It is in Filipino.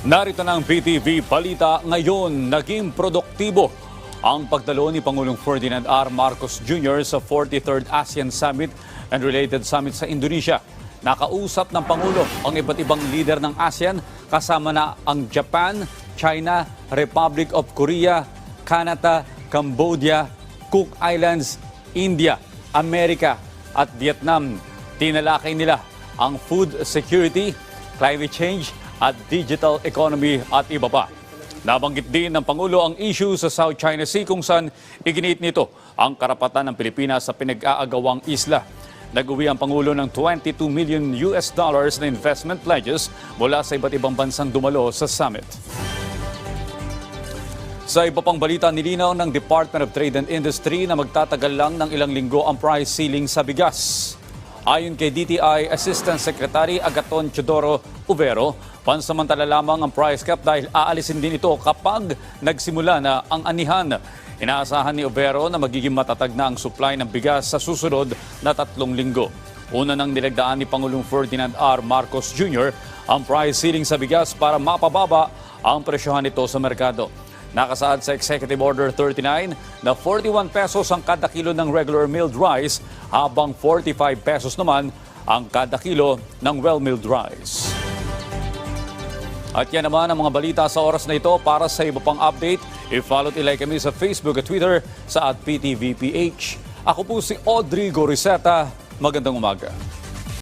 Narito na ang PTV Balita ngayon. Naging produktibo ang pagdalo ni Pangulong Ferdinand R. Marcos Jr. sa 43rd ASEAN Summit and related summit sa Indonesia. Nakausap ng Pangulo ang iba't ibang leader ng ASEAN kasama na ang Japan, China, Republic of Korea, Canada, Cambodia, Cook Islands, India, Amerika at Vietnam. Tinalakay nila ang food security, climate change at digital economy at iba pa. Nabanggit din ng Pangulo ang issue sa South China Sea kung saan iginit nito ang karapatan ng Pilipinas sa pinag-aagawang isla. Nag-uwi ang Pangulo ng $22 million na investment pledges mula sa iba't ibang bansang dumalo sa summit. Sa iba pang balita, nilinaw ng Department of Trade and Industry na magtatagal lang ng ilang linggo ang price ceiling sa bigas. Ayon kay DTI Assistant Secretary Agaton Teodoro Ubero, pansamantala lamang ang price cap dahil aalisin din ito kapag nagsimula na ang anihan. Inaasahan ni Ubero na magiging matatag na ang supply ng bigas sa susunod na 3 linggo. Una nang nilagdaan ni Pangulong Ferdinand R. Marcos Jr. ang price ceiling sa bigas para mapababa ang presyohan nito sa merkado. Nakasaad sa Executive Order 39 na 41 pesos ang kada kilo ng regular milled rice habang 45 pesos naman ang kada kilo ng well-milled rice. At yan naman ang mga balita sa oras na ito. Para sa iba pang update, i-follow at i-like kami sa Facebook at Twitter sa @PTVPH. Ako po si Audrey Goriseta. Magandang umaga.